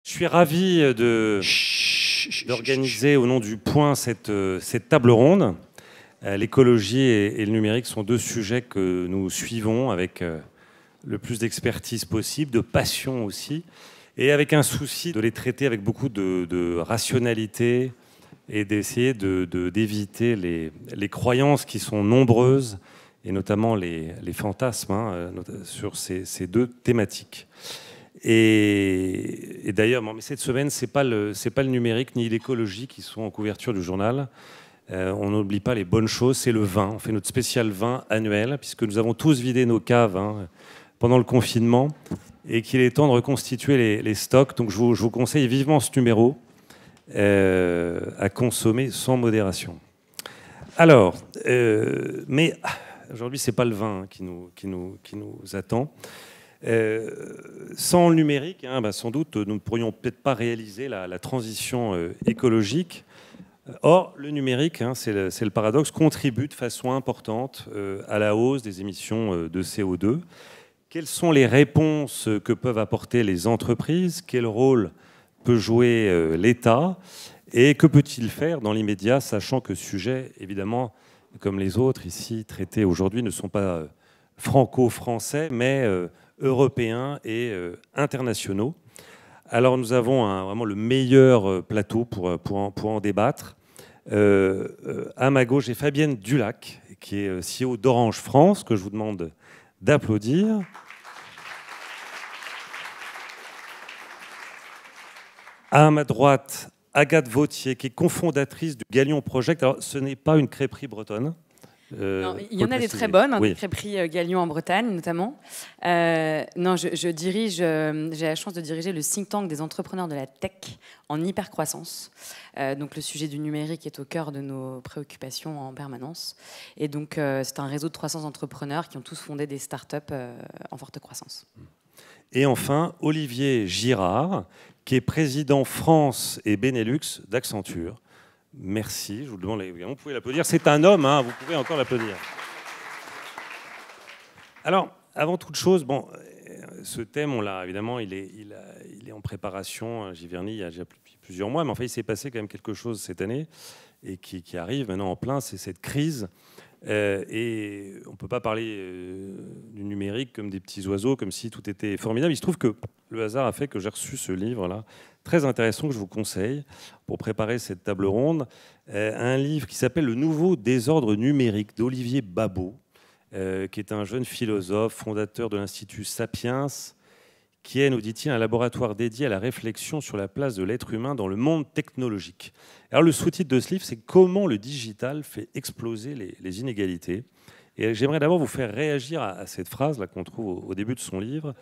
Je suis ravi d'organiser au nom du Point cette table ronde. L'écologie et le numérique sont deux sujets que nous suivons avec le plus d'expertise possible, de passion aussi, et avec un souci de les traiter avec beaucoup de rationalité et d'essayer d'éviter les croyances qui sont nombreuses, et notamment les fantasmes sur ces deux thématiques. Et d'ailleurs, mais cette semaine, c'est pas le numérique ni l'écologie qui sont en couverture du journal. On n'oublie pas les bonnes choses, c'est le vin. On fait notre spécial vin annuel, puisque nous avons tous vidé nos caves pendant le confinement, et qu'il est temps de reconstituer les stocks. Donc je vous conseille vivement ce numéro à consommer sans modération. Alors, mais aujourd'hui, c'est pas le vin qui nous attend. Sans le numérique, sans doute, nous ne pourrions peut-être pas réaliser la transition écologique. Or, le numérique, c'est le paradoxe, contribue de façon importante à la hausse des émissions de CO2. Quelles sont les réponses que peuvent apporter les entreprises? Quel rôle peut jouer l'État? Et que peut-il faire dans l'immédiat, sachant que ce sujet, évidemment, comme les autres ici traités aujourd'hui, ne sont pas franco-français, mais européens et internationaux. Alors nous avons vraiment le meilleur plateau pour en débattre. À ma gauche, j'ai Fabienne Dulac, qui est CEO d'Orange France, que je vous demande d'applaudir. À ma droite, Agathe Vautier, qui est cofondatrice du Galion Project. Alors ce n'est pas une crêperie bretonne. Non, il y en a des très bonnes, oui. Des crêperies Galion en Bretagne notamment. Non, j'ai la chance de diriger le think tank des entrepreneurs de la tech en hypercroissance. Donc le sujet du numérique est au cœur de nos préoccupations en permanence. Et donc c'est un réseau de 300 entrepreneurs qui ont tous fondé des startups en forte croissance. Et enfin, Olivier Girard, qui est président France et Benelux d'Accenture. Merci, je vous le demande, vous pouvez l'applaudir. C'est un homme, vous pouvez encore l'applaudir. Alors, avant toute chose, ce thème, on l'a évidemment, il est en préparation. J'y vernis il y a déjà plusieurs mois, mais enfin, il s'est passé quand même quelque chose cette année et qui arrive maintenant en plein, c'est cette crise. Et on ne peut pas parler du numérique comme des petits oiseaux, comme si tout était formidable. Il se trouve que le hasard a fait que j'ai reçu ce livre-là, très intéressant, que je vous conseille pour préparer cette table ronde. Un livre qui s'appelle « Le nouveau désordre numérique » d'Olivier Babot, qui est un jeune philosophe, fondateur de l'Institut Sapiens, qui est, nous dit-il, un laboratoire dédié à la réflexion sur la place de l'être humain dans le monde technologique. Alors le sous-titre de ce livre, c'est « Comment le digital fait exploser les inégalités ». Et j'aimerais d'abord vous faire réagir à cette phrase là qu'on trouve au début de son livre.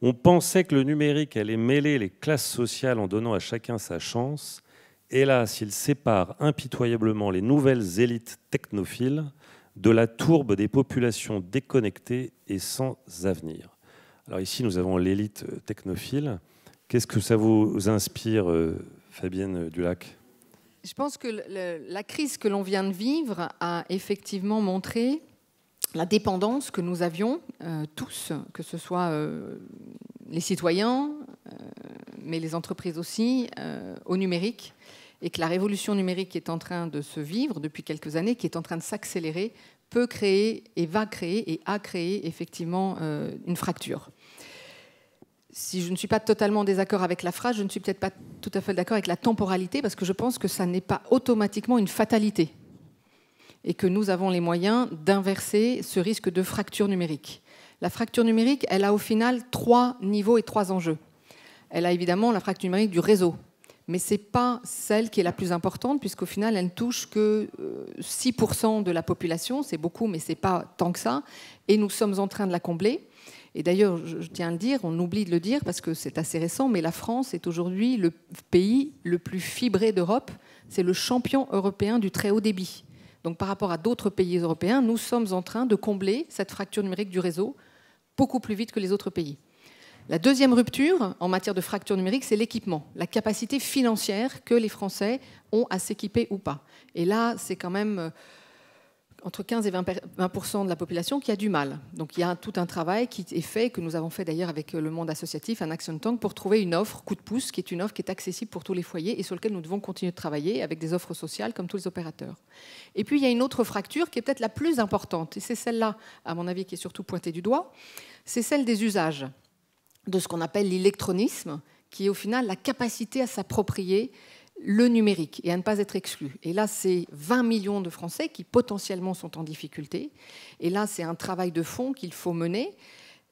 On pensait que le numérique allait mêler les classes sociales en donnant à chacun sa chance. Hélas, il sépare impitoyablement les nouvelles élites technophiles de la tourbe des populations déconnectées et sans avenir. Alors ici, nous avons l'élite technophile. Qu'est-ce que ça vous inspire, Fabienne Dulac? Je pense que la crise que l'on vient de vivre a effectivement montré la dépendance que nous avions tous, que ce soit les citoyens, mais les entreprises aussi, au numérique, et que la révolution numérique qui est en train de se vivre depuis quelques années, qui est en train de s'accélérer, peut créer et va créer et a créé effectivement une fracture. Si je ne suis pas totalement en désaccord avec la phrase, je ne suis peut-être pas tout à fait d'accord avec la temporalité, parce que je pense que ça n'est pas automatiquement une fatalité et que nous avons les moyens d'inverser ce risque de fracture numérique. La fracture numérique, elle a au final 3 niveaux et 3 enjeux. Elle a évidemment la fracture numérique du réseau, mais ce n'est pas celle qui est la plus importante, puisqu'au final, elle ne touche que 6% de la population. C'est beaucoup, mais ce n'est pas tant que ça. Et nous sommes en train de la combler. Et d'ailleurs, je tiens à le dire, on oublie de le dire parce que c'est assez récent, mais la France est aujourd'hui le pays le plus fibré d'Europe. C'est le champion européen du très haut débit. Donc par rapport à d'autres pays européens, nous sommes en train de combler cette fracture numérique du réseau beaucoup plus vite que les autres pays. La deuxième rupture en matière de fracture numérique, c'est l'équipement, la capacité financière que les Français ont à s'équiper ou pas. Et là, c'est quand même entre 15 et 20% de la population qui a du mal. Donc il y a tout un travail qui est fait, que nous avons fait d'ailleurs avec le monde associatif, un action tank, pour trouver une offre coup de pouce, qui est une offre qui est accessible pour tous les foyers et sur laquelle nous devons continuer de travailler avec des offres sociales comme tous les opérateurs. Et puis il y a une autre fracture qui est peut-être la plus importante, et c'est celle-là, à mon avis, qui est surtout pointée du doigt, c'est celle des usages, de ce qu'on appelle l'électronisme, qui est au final la capacité à s'approprier le numérique et à ne pas être exclu. Et là, c'est 20 millions de Français qui potentiellement sont en difficulté. Et là, c'est un travail de fond qu'il faut mener.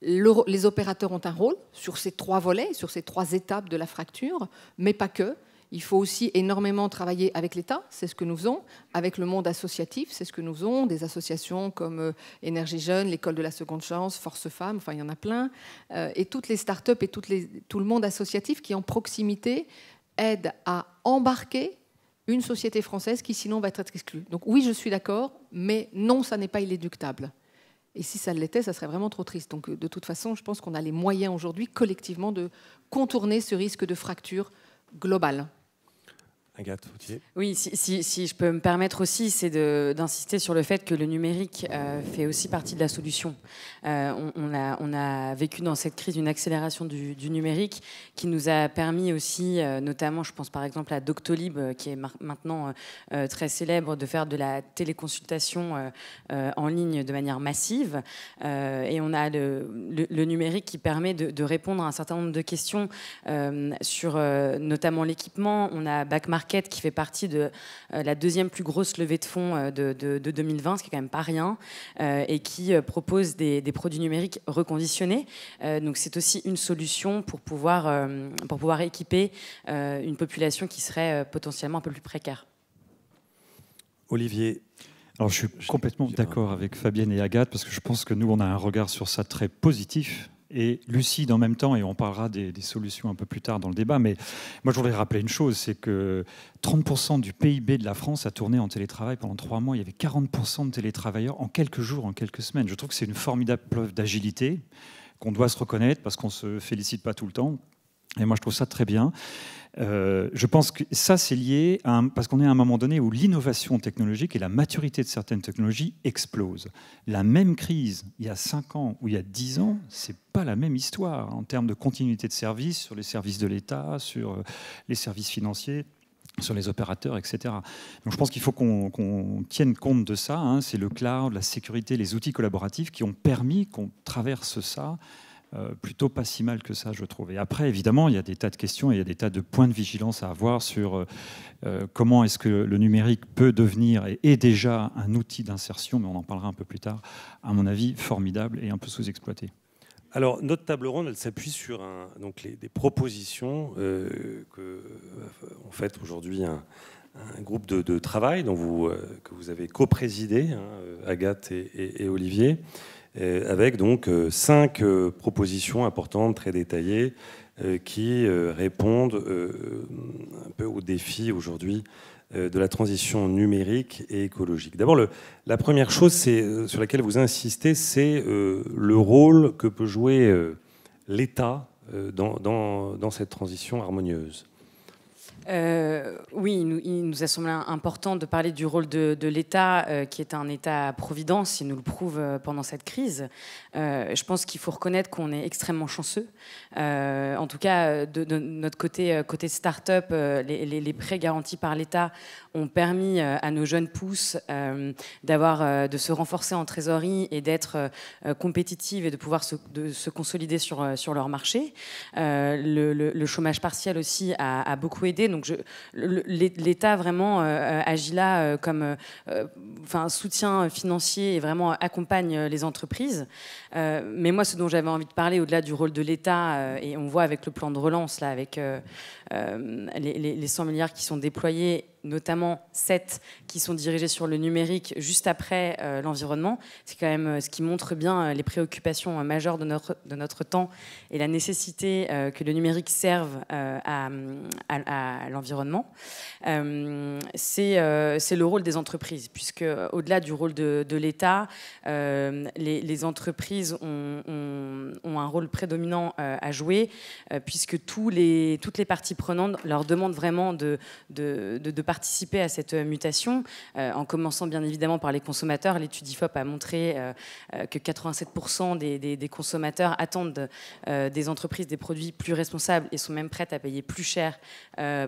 Les opérateurs ont un rôle sur ces 3 volets, sur ces 3 étapes de la fracture, mais pas que. Il faut aussi énormément travailler avec l'État, c'est ce que nous faisons, avec le monde associatif, c'est ce que nous faisons, des associations comme Énergie Jeune, l'École de la Seconde Chance, Force Femmes, enfin il y en a plein, et toutes les start-up et tout le monde associatif qui, en proximité, aide à embarquer une société française qui sinon va être exclue. Donc oui, je suis d'accord, mais non, ça n'est pas inéluctable. Et si ça l'était, ça serait vraiment trop triste. Donc de toute façon, je pense qu'on a les moyens aujourd'hui, collectivement, de contourner ce risque de fracture globale. Agathe Vauthier. Oui, si je peux me permettre aussi, c'est d'insister sur le fait que le numérique fait aussi partie de la solution. On a vécu dans cette crise une accélération du numérique qui nous a permis aussi, notamment, je pense par exemple à Doctolib, qui est maintenant très célèbre, de faire de la téléconsultation en ligne de manière massive. Et on a le numérique qui permet de répondre à un certain nombre de questions sur notamment l'équipement. On a Backmarket qui fait partie de la 2e plus grosse levée de fonds de 2020, ce qui est quand même pas rien, et qui propose des produits numériques reconditionnés. Donc c'est aussi une solution pour pouvoir équiper une population qui serait potentiellement un peu plus précaire. Olivier. Alors, je suis complètement d'accord avec Fabienne et Agathe, parce que je pense que nous, on a un regard sur ça très positif et lucide en même temps, et on parlera des solutions un peu plus tard dans le débat. Mais moi, je voudrais rappeler une chose, c'est que 30% du PIB de la France a tourné en télétravail pendant 3 mois. Il y avait 40% de télétravailleurs en quelques jours, en quelques semaines. Je trouve que c'est une formidable preuve d'agilité qu'on doit se reconnaître, parce qu'on ne se félicite pas tout le temps. Et moi, je trouve ça très bien. Je pense que ça, c'est lié parce qu'on est à un moment donné où l'innovation technologique et la maturité de certaines technologies explosent. La même crise, il y a 5 ans ou il y a 10 ans, c'est pas la même histoire en termes de continuité de service sur les services de l'État, sur les services financiers, sur les opérateurs, etc. Donc je pense qu'il faut qu'on tienne compte de ça. Hein. C'est le cloud, la sécurité, les outils collaboratifs qui ont permis qu'on traverse ça plutôt pas si mal que ça, je trouve. Et après, évidemment, il y a des tas de questions et il y a des tas de points de vigilance à avoir sur comment est-ce que le numérique peut devenir et est déjà un outil d'insertion, mais on en parlera un peu plus tard, à mon avis, formidable et un peu sous-exploité. Alors, notre table ronde, elle s'appuie sur des propositions que en fait aujourd'hui un groupe de travail que vous avez co-présidé, hein, Agathe et Olivier, avec donc 5 propositions importantes, très détaillées, qui répondent un peu aux défis aujourd'hui de la transition numérique et écologique. D'abord, la première chose sur laquelle vous insistez, c'est le rôle que peut jouer l'État dans cette transition harmonieuse. Oui, il nous a semblé important de parler du rôle de l'État, qui est un État-providence, il nous le prouve pendant cette crise. Je pense qu'il faut reconnaître qu'on est extrêmement chanceux. En tout cas, de notre côté start-up, les prêts garantis par l'État ont permis à nos jeunes pousses de se renforcer en trésorerie et d'être compétitives et de pouvoir se consolider sur leur marché. Le chômage partiel aussi a beaucoup aidé. Donc l'État vraiment agit là comme soutien financier et vraiment accompagne les entreprises. Mais moi, ce dont j'avais envie de parler, au-delà du rôle de l'État, et on voit avec le plan de relance, là, avec les 100 milliards qui sont déployés, notamment 7 qui sont dirigés sur le numérique juste après l'environnement. C'est quand même ce qui montre bien les préoccupations majeures de notre temps et la nécessité que le numérique serve à l'environnement. C'est le rôle des entreprises, puisque au-delà du rôle de l'État, les entreprises ont un rôle prédominant à jouer, puisque toutes les parties prenantes leur demandent vraiment de participer à cette mutation, en commençant bien évidemment par les consommateurs. L'étude IFOP a montré que 87% des consommateurs attendent des entreprises des produits plus responsables et sont même prêtes à payer plus cher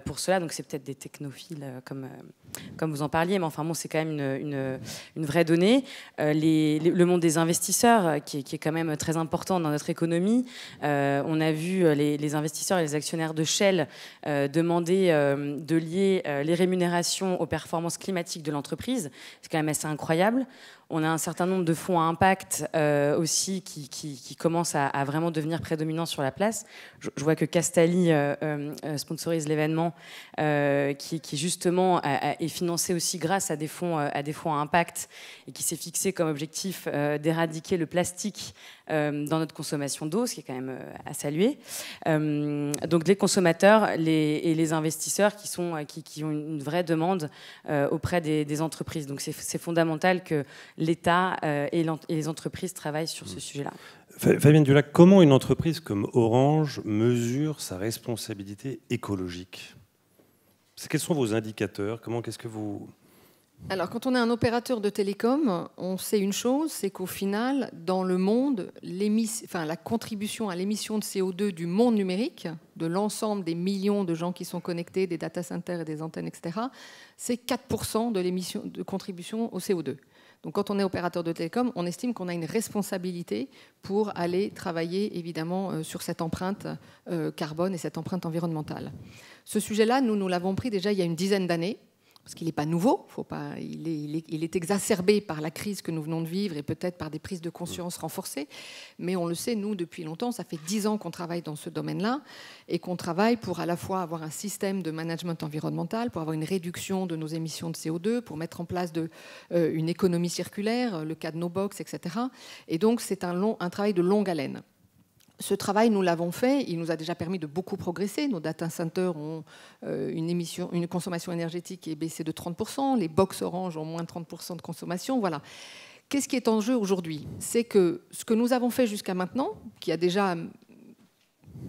pour cela. Donc c'est peut-être des technophiles comme vous en parliez, mais enfin bon, c'est quand même une vraie donnée. Le monde des investisseurs, qui est quand même très important dans notre économie, on a vu les investisseurs et les actionnaires de Shell demander de lier les rémunérations aux performances climatiques de l'entreprise. C'est quand même assez incroyable. On a un certain nombre de fonds à impact aussi qui commencent à vraiment devenir prédominants sur la place. Je vois que Castalli sponsorise l'événement qui justement est financé aussi grâce à des fonds à impact et qui s'est fixé comme objectif d'éradiquer le plastique dans notre consommation d'eau, ce qui est quand même à saluer. Donc les consommateurs et les investisseurs qui ont une vraie demande auprès des entreprises. Donc c'est fondamental que l'État et les entreprises travaillent sur ce sujet-là. Fabienne Dulac, comment une entreprise comme Orange mesure sa responsabilité écologique? Quels sont vos indicateurs? Qu'est-ce que vous... Alors, quand on est un opérateur de télécom, on sait une chose, c'est qu'au final, dans le monde, la contribution à l'émission de CO2 du monde numérique, de l'ensemble des millions de gens qui sont connectés, des data centers et des antennes, etc., c'est 4% de contribution au CO2. Donc, quand on est opérateur de télécom, on estime qu'on a une responsabilité pour aller travailler, évidemment, sur cette empreinte carbone et cette empreinte environnementale. Ce sujet-là, nous l'avons pris déjà il y a une dizaine d'années, parce qu'il n'est pas nouveau, il est exacerbé par la crise que nous venons de vivre et peut-être par des prises de conscience renforcées, mais on le sait, nous, depuis longtemps, ça fait 10 ans qu'on travaille dans ce domaine-là et qu'on travaille pour à la fois avoir un système de management environnemental, pour avoir une réduction de nos émissions de CO2, pour mettre en place une économie circulaire, le cas de NoBox, etc. Et donc, c'est un travail de longue haleine. Ce travail, nous l'avons fait, il nous a déjà permis de beaucoup progresser. Nos data centers ont une consommation énergétique qui est baissée de 30%, les box Orange ont moins de 30% de consommation. Voilà. Qu'est-ce qui est en jeu aujourd'hui? C'est que ce que nous avons fait jusqu'à maintenant, qui a déjà,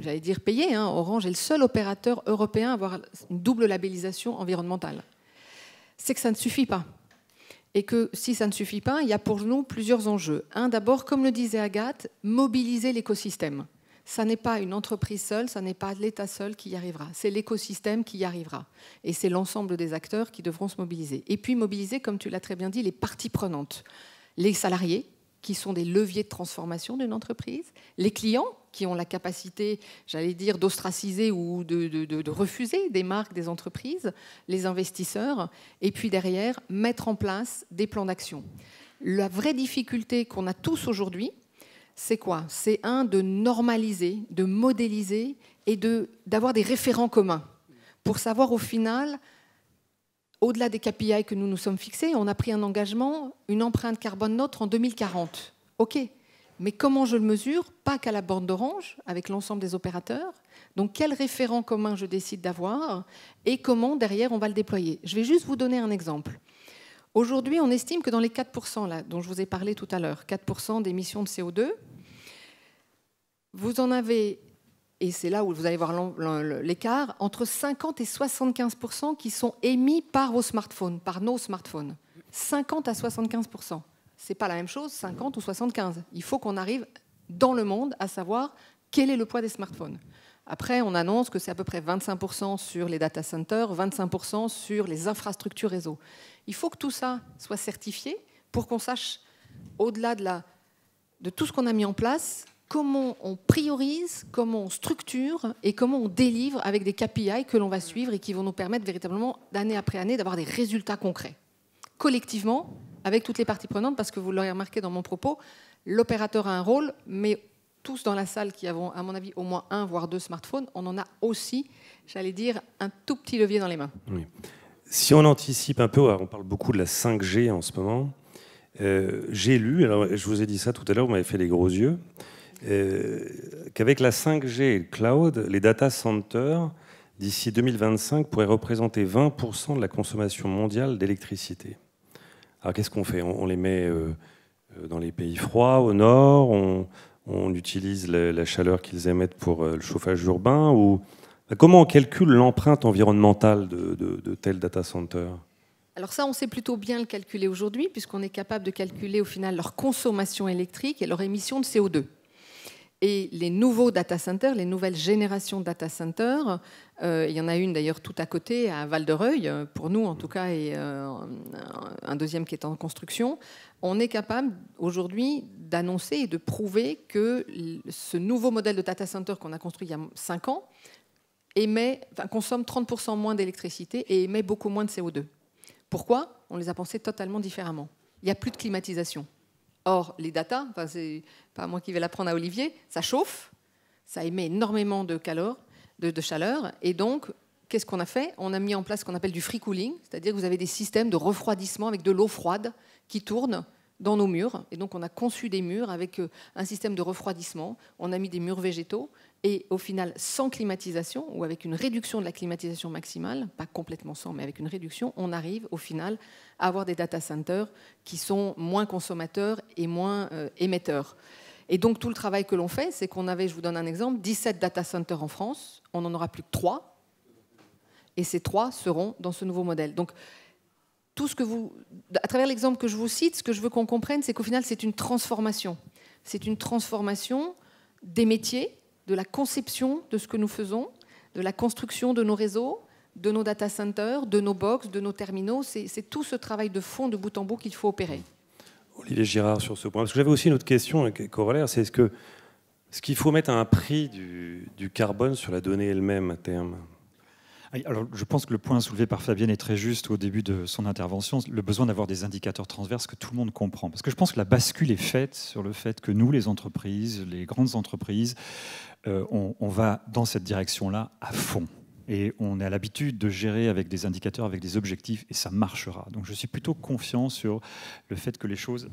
j'allais dire, payé, Orange est le seul opérateur européen à avoir une double labellisation environnementale. C'est que ça ne suffit pas. Et que si ça ne suffit pas, il y a pour nous plusieurs enjeux. Un, d'abord, comme le disait Agathe, mobiliser l'écosystème. Ça n'est pas une entreprise seule, ça n'est pas l'État seul qui y arrivera. C'est l'écosystème qui y arrivera. Et c'est l'ensemble des acteurs qui devront se mobiliser. Et puis mobiliser, comme tu l'as très bien dit, les parties prenantes. Les salariés, qui sont des leviers de transformation d'une entreprise, les clients, qui ont la capacité, j'allais dire, d'ostraciser ou de refuser des marques, des entreprises, les investisseurs, et puis derrière, mettre en place des plans d'action. La vraie difficulté qu'on a tous aujourd'hui, c'est quoi? C'est de normaliser, de modéliser et d'avoir des référents communs pour savoir au final, au-delà des KPI que nous nous sommes fixés, on a pris un engagement, une empreinte carbone neutre en 2040. OK. Mais comment je le mesure? Pas qu'à la borne d'Orange, avec l'ensemble des opérateurs. Donc, quel référent commun je décide d'avoir et comment, derrière, on va le déployer? Je vais juste vous donner un exemple. Aujourd'hui, on estime que dans les 4% là, dont je vous ai parlé tout à l'heure, 4% d'émissions de CO2, vous en avez, et c'est là où vous allez voir l'écart, entre 50 et 75% qui sont émis par vos smartphones, par nos smartphones. 50 à 75%. Ce n'est pas la même chose, 50 ou 75. Il faut qu'on arrive dans le monde à savoir quel est le poids des smartphones. Après, on annonce que c'est à peu près 25% sur les data centers, 25% sur les infrastructures réseau. Il faut que tout ça soit certifié pour qu'on sache, au-delà de tout ce qu'on a mis en place, comment on priorise, comment on structure et comment on délivre avec des KPI que l'on va suivre et qui vont nous permettre véritablement, d'année après année, d'avoir des résultats concrets. Collectivement, avec toutes les parties prenantes, parce que vous l'aurez remarqué dans mon propos, l'opérateur a un rôle, mais tous dans la salle qui avons, à mon avis, au moins 1 voire 2 smartphones, on en a aussi, j'allais dire, un tout petit levier dans les mains. Oui. Si on anticipe un peu, on parle beaucoup de la 5G en ce moment, j'ai lu, alors je vous ai dit ça tout à l'heure, vous m'avez fait les gros yeux, qu'avec la 5G et le cloud, les data centers, d'ici 2025, pourraient représenter 20% de la consommation mondiale d'électricité. Alors qu'est-ce qu'on fait? On les met dans les pays froids, au nord, on utilise la chaleur qu'ils émettent pour le chauffage urbain, ou Comment on calcule l'empreinte environnementale de tel data center? Alors ça, on sait plutôt bien le calculer aujourd'hui, puisqu'on est capable de calculer au final leur consommation électrique et leur émission de CO2. Et les nouveaux data centers, les nouvelles générations de data centers, il y en a une d'ailleurs tout à côté, à Val-de-Reuil, pour nous en tout cas, et un deuxième qui est en construction. On est capable aujourd'hui d'annoncer et de prouver que ce nouveau modèle de data center qu'on a construit il y a 5 ans consomme 30% moins d'électricité et émet beaucoup moins de CO2. Pourquoi? On les a pensés totalement différemment. Il n'y a plus de climatisation. Or, les data, c'est pas moi qui vais l'apprendre à Olivier, ça chauffe, ça émet énormément de chaleur. Et donc, qu'est-ce qu'on a fait? On a mis en place ce qu'on appelle du free cooling, c'est-à-dire que vous avez des systèmes de refroidissement avec de l'eau froide qui tournent dans nos murs. Et donc, on a conçu des murs avec un système de refroidissement. On a mis des murs végétaux. Et au final, sans climatisation, ou avec une réduction de la climatisation maximale, pas complètement sans, mais avec une réduction, on arrive au final à avoir des data centers qui sont moins consommateurs et moins émetteurs. Et donc tout le travail que l'on fait, c'est qu'on avait, je vous donne un exemple, 17 data centers en France, on n'en aura plus que 3, et ces 3 seront dans ce nouveau modèle. Donc tout ce que à travers l'exemple que je vous cite, ce que je veux qu'on comprenne, c'est qu'au final, c'est une transformation. C'est une transformation des métiers, de la conception de ce que nous faisons, de la construction de nos réseaux, de nos data centers, de nos box, de nos terminaux. C'est tout ce travail de fond, de bout en bout, qu'il faut opérer. Olivier Girard, sur ce point. Parce que j'avais aussi une autre question corollaire, c'est est-ce qu'il faut mettre un prix du carbone sur la donnée elle-même à terme? Alors, je pense que le point soulevé par Fabienne est très juste au début de son intervention, le besoin d'avoir des indicateurs transverses que tout le monde comprend. Parce que je pense que la bascule est faite sur le fait que nous, les entreprises, les grandes entreprises, on va dans cette direction-là à fond. Et on a l'habitude de gérer avec des indicateurs, avec des objectifs, et ça marchera. Donc je suis plutôt confiant sur le fait que les choses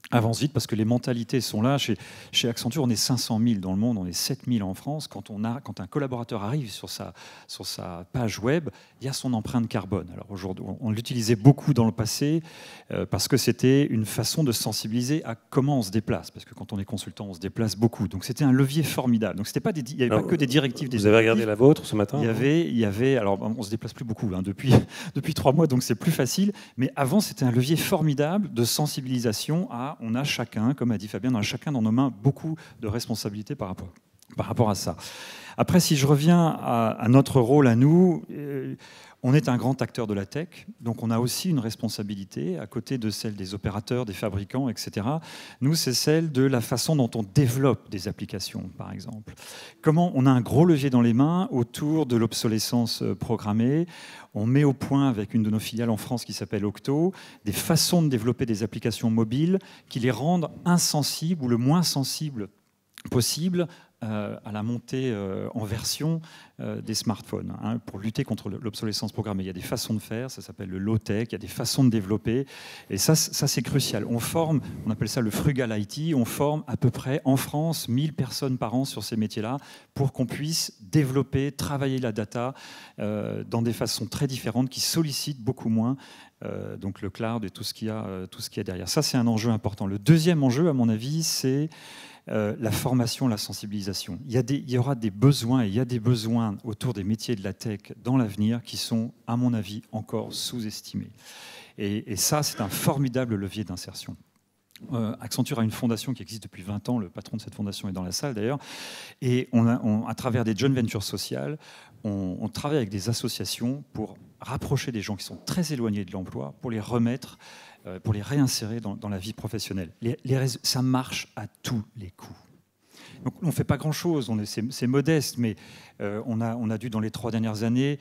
avance vite parce que les mentalités sont là. Chez Accenture, on est 500 000 dans le monde, on est 7 000 en France. Quand un collaborateur arrive sur sa page web, il y a son empreinte carbone. Alors aujourd'hui, on l'utilisait beaucoup dans le passé parce que c'était une façon de sensibiliser à comment on se déplace. Parce que quand on est consultant, on se déplace beaucoup. Donc c'était un levier formidable. Donc il n'y avait pas que des directives. Vous avez regardé la vôtre ce matin? Il y avait, alors on se déplace plus beaucoup depuis 3 mois, donc c'est plus facile. Mais avant, c'était un levier formidable de sensibilisation à on a chacun, comme a dit Fabien, on a chacun dans nos mains beaucoup de responsabilités par rapport à ça. Après, si je reviens à notre rôle à nous, on est un grand acteur de la tech, donc on a aussi une responsabilité à côté de celle des opérateurs, des fabricants, etc. Nous, c'est celle de la façon dont on développe des applications, par exemple. Comment on a un gros levier dans les mains autour de l'obsolescence programmée. On met au point, avec une de nos filiales en France qui s'appelle Octo, des façons de développer des applications mobiles qui les rendent insensibles ou le moins sensibles possible à la montée en version des smartphones, pour lutter contre l'obsolescence programmée. Il y a des façons de faire, ça s'appelle le low-tech, il y a des façons de développer, et ça c'est crucial. On appelle ça le frugal IT, on forme à peu près en France 1000 personnes par an sur ces métiers-là pour qu'on puisse développer, travailler la data dans des façons très différentes qui sollicitent beaucoup moins donc le cloud et tout ce qu'il y a derrière. Ça, c'est un enjeu important. Le deuxième enjeu, à mon avis, c'est la formation, la sensibilisation. Il y aura des besoins, et il y a des besoins autour des métiers de la tech dans l'avenir qui sont, à mon avis, encore sous-estimés. Et ça, c'est un formidable levier d'insertion. Accenture a une fondation qui existe depuis 20 ans, le patron de cette fondation est dans la salle d'ailleurs, et à travers des joint ventures sociales, on travaille avec des associations pour rapprocher des gens qui sont très éloignés de l'emploi, pour les remettre, pour les réinsérer dans la vie professionnelle. Ça marche à tous les coups. Donc, on ne fait pas grand-chose, c'est modeste, mais on a dû, dans les 3 dernières années,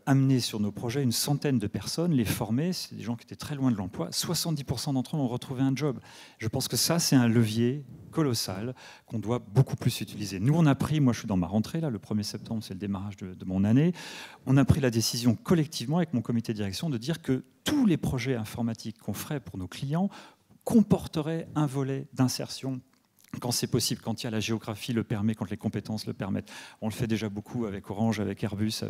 amener sur nos projets une centaine de personnes, les former. C'est des gens qui étaient très loin de l'emploi. 70% d'entre eux ont retrouvé un job. Je pense que ça, c'est un levier colossal qu'on doit beaucoup plus utiliser. Nous, on a pris, moi je suis dans ma rentrée, là, le 1er septembre, c'est le démarrage de mon année, on a pris la décision collectivement avec mon comité de direction de dire que tous les projets informatiques qu'on ferait pour nos clients comporteraient un volet d'insertion quand c'est possible, quand il y a la géographie le permet, quand les compétences le permettent. On le fait déjà beaucoup avec Orange, avec Airbus,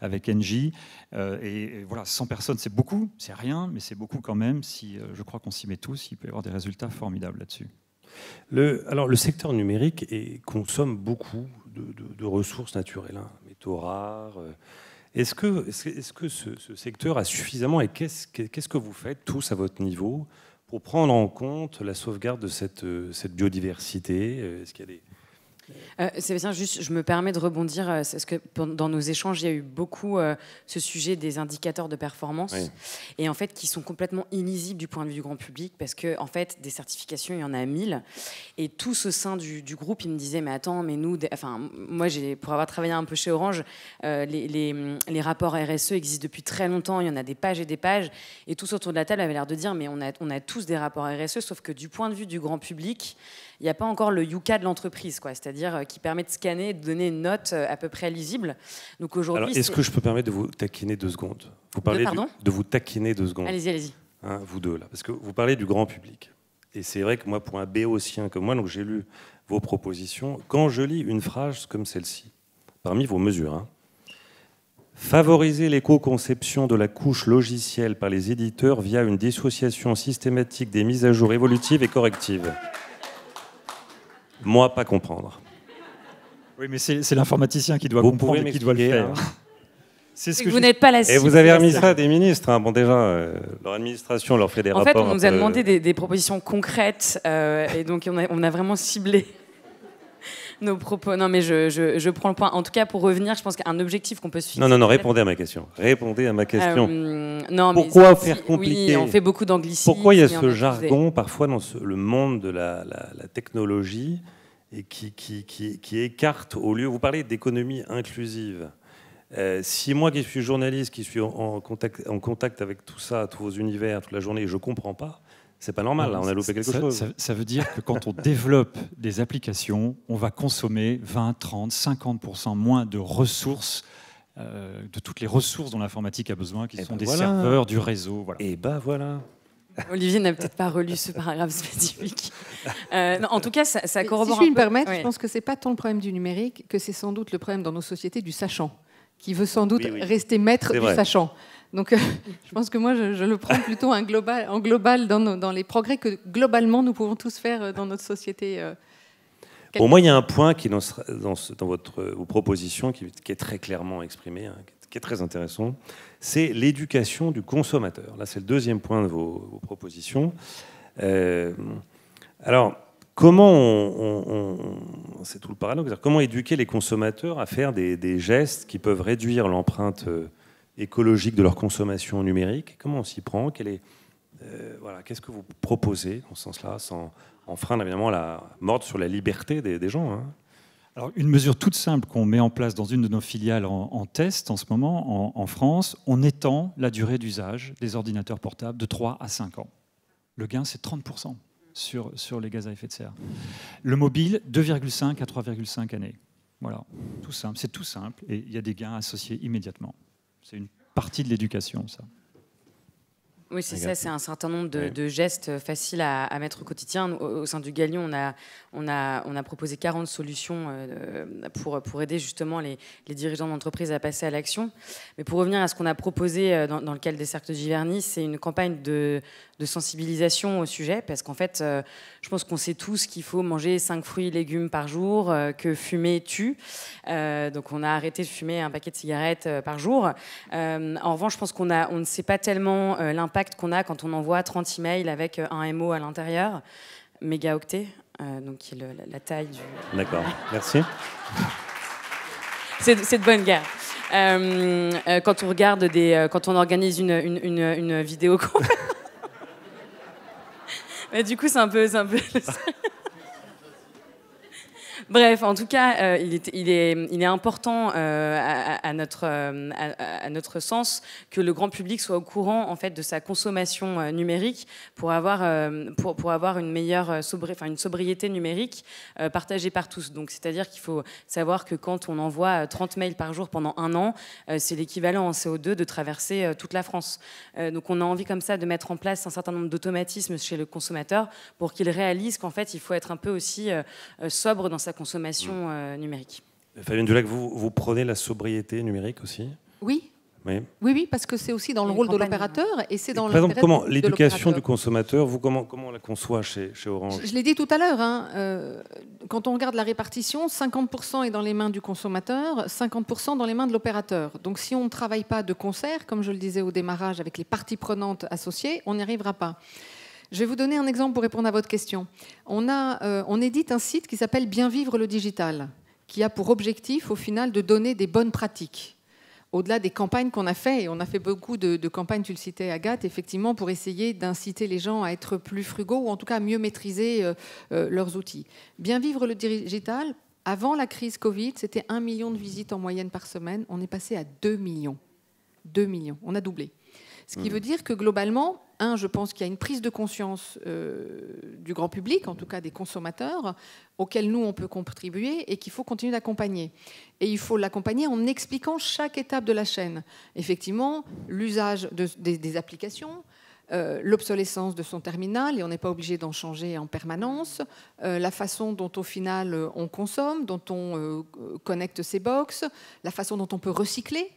avec Engie. Et voilà, 100 personnes, c'est beaucoup, c'est rien, mais c'est beaucoup quand même. Si je crois qu'on s'y met tous, il peut y avoir des résultats formidables là-dessus. Alors, le secteur numérique consomme beaucoup de ressources naturelles, hein, métaux rares. Est-ce que ce secteur a suffisamment, et qu'est-ce que vous faites tous à votre niveau pour prendre en compte la sauvegarde de cette biodiversité? Est-ce qu'il y a des... Sébastien, juste, je me permets de rebondir, parce que dans nos échanges, il y a eu beaucoup ce sujet des indicateurs de performance, oui. Et en fait, qui sont complètement illisibles du point de vue du grand public, parce que en fait, des certifications, il y en a 1000, et tous au sein du groupe, ils me disaient, mais attends, mais nous, moi, pour avoir travaillé un peu chez Orange, les rapports RSE existent depuis très longtemps, il y en a des pages, et tous autour de la table avaient l'air de dire, mais on a tous des rapports RSE, sauf que du point de vue du grand public, il n'y a pas encore le Yuka de l'entreprise, quoi, c'est-à-dire qui permet de scanner et de donner une note à peu près lisible. Donc aujourd'hui, alors, est-ce que je peux permettre de vous taquiner 2 secondes? Vous parlez de vous taquiner 2 secondes. Allez-y. Hein, vous deux, là. Parce que vous parlez du grand public. Et c'est vrai que moi, pour un béotien comme moi, donc j'ai lu vos propositions. Quand je lis une phrase comme celle-ci, parmi vos mesures, hein, favoriser l'éco-conception de la couche logicielle par les éditeurs via une dissociation systématique des mises à jour évolutives et correctives. Moi, pas comprendre. Oui, mais c'est l'informaticien qui doit comprendre et qui doit le faire. Hein. C'est ce que vous n'êtes pas la cible. Et vous avez remis ça à des ministres. Hein. Bon, déjà, leur administration leur fait des rapports. En fait, on nous a demandé des propositions concrètes, et donc on a vraiment ciblé nos propos. Non, mais je prends le point. En tout cas, pour revenir, je pense qu'un objectif qu'on peut se fixer... Non, répondez à ma question. Non, pourquoi faire compliqué? Oui, on fait beaucoup d'anglicisme. Pourquoi il y a ce jargon, parfois, dans le monde de la technologie, et qui écarte au lieu... Vous parlez d'économie inclusive. Si moi, qui suis journaliste, qui suis en contact avec tout ça, tous vos univers, toute la journée, je ne comprends pas, c'est pas normal, là, on a loupé quelque chose. Ça veut dire que quand on développe des applications, on va consommer 20, 30, 50% moins de ressources, de toutes les ressources dont l'informatique a besoin, qui sont des serveurs, du réseau. Voilà. Et voilà. Olivier n'a peut-être pas relu ce paragraphe spécifique. Non, en tout cas, ça corrobore. Si je puis me permettre, je pense que c'est pas tant le problème du numérique que c'est sans doute le problème dans nos sociétés du sachant, qui veut sans doute rester maître du sachant. Donc, je pense que moi, je le prends plutôt en global dans les progrès que globalement nous pouvons tous faire dans notre société. Pour moi, il y a un point qui dans vos propositions qui est très clairement exprimé, hein, qui est très intéressant, c'est l'éducation du consommateur. Là, c'est le deuxième point de vos propositions. Alors, comment c'est tout le paradoxe, comment éduquer les consommateurs à faire des gestes qui peuvent réduire l'empreinte écologique de leur consommation numérique? Comment on s'y prend? Qu'est-ce que vous proposez dans ce sens-là, sans enfreindre évidemment la mordre sur la liberté des gens, hein? Alors, une mesure toute simple qu'on met en place dans une de nos filiales en test en ce moment, en France, on étend la durée d'usage des ordinateurs portables de 3 à 5 ans. Le gain, c'est 30% sur les gaz à effet de serre. Le mobile, 2,5 à 3,5 années. Voilà, tout simple. C'est tout simple et il y a des gains associés immédiatement. C'est une partie de l'éducation, ça. Oui, c'est ça, c'est un certain nombre de gestes faciles à mettre au quotidien. Au sein du Galion, on a proposé 40 solutions pour aider justement les dirigeants d'entreprise à passer à l'action. Mais pour revenir à ce qu'on a proposé dans le cadre des cercles de Giverny, c'est une campagne de sensibilisation au sujet, parce qu'en fait, je pense qu'on sait tous qu'il faut manger 5 fruits et légumes par jour, que fumer tue. Donc on a arrêté de fumer un paquet de cigarettes par jour. En revanche, je pense qu'on ne sait pas tellement l'impact qu'on a quand on envoie 30 emails avec un MO à l'intérieur, mégaoctets, donc qui est la taille du... D'accord, merci. C'est de bonne guerre. Quand on regarde quand on organise une vidéo... Mais du coup, c'est un peu... Bref, en tout cas, il est important à notre sens que le grand public soit au courant en fait de sa consommation numérique pour avoir une meilleure une sobriété numérique partagée par tous. Donc, c'est-à-dire qu'il faut savoir que quand on envoie 30 mails par jour pendant 1 an, c'est l'équivalent en CO2 de traverser toute la France. Donc, on a envie comme ça de mettre en place un certain nombre d'automatismes chez le consommateur pour qu'il réalise qu'en fait, il faut être un peu aussi sobre dans sa consommation numérique. Fabienne Dulac, vous prenez la sobriété numérique aussi? Oui, Oui, parce que c'est aussi dans le rôle de l'opérateur et c'est dans l'intérêt de l'opérateur. Par exemple, l'éducation du consommateur, vous, comment on la conçoit chez Orange ? Je l'ai dit tout à l'heure, quand on regarde la répartition, 50% est dans les mains du consommateur, 50% dans les mains de l'opérateur. Donc si on ne travaille pas de concert, comme je le disais au démarrage, avec les parties prenantes associées, on n'y arrivera pas. Je vais vous donner un exemple pour répondre à votre question. On édite un site qui s'appelle Bien vivre le digital, qui a pour objectif, au final, de donner des bonnes pratiques. Au-delà des campagnes qu'on a fait, et on a fait beaucoup de campagnes, tu le citais Agathe, effectivement, pour essayer d'inciter les gens à être plus frugaux ou en tout cas à mieux maîtriser leurs outils. Bien vivre le digital, avant la crise Covid, c'était 1 million de visites en moyenne par semaine. On est passé à 2 millions. 2 millions, on a doublé. Ce qui veut dire que globalement, je pense qu'il y a une prise de conscience du grand public, en tout cas des consommateurs, auxquels nous, on peut contribuer et qu'il faut continuer d'accompagner. Et il faut l'accompagner en expliquant chaque étape de la chaîne. Effectivement, l'usage des applications, l'obsolescence de son terminal, et on n'est pas obligé d'en changer en permanence, la façon dont, au final, on consomme, dont on connecte ses box, la façon dont on peut recycler.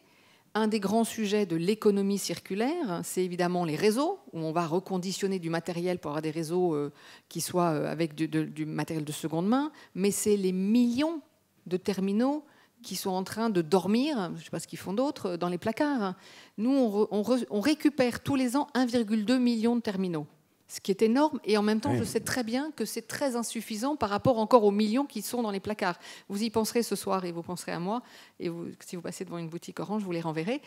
Un des grands sujets de l'économie circulaire, c'est évidemment les réseaux, où on va reconditionner du matériel pour avoir des réseaux qui soient avec du matériel de seconde main, mais c'est les millions de terminaux qui sont en train de dormir, je ne sais pas ce qu'ils font d'autre, dans les placards. Nous, on récupère tous les ans 1,2 million de terminaux, ce qui est énorme, et en même temps, je sais très bien que c'est très insuffisant par rapport encore aux millions qui sont dans les placards. Vous y penserez ce soir et vous penserez à moi, et si vous passez devant une boutique Orange, vous les renverrez.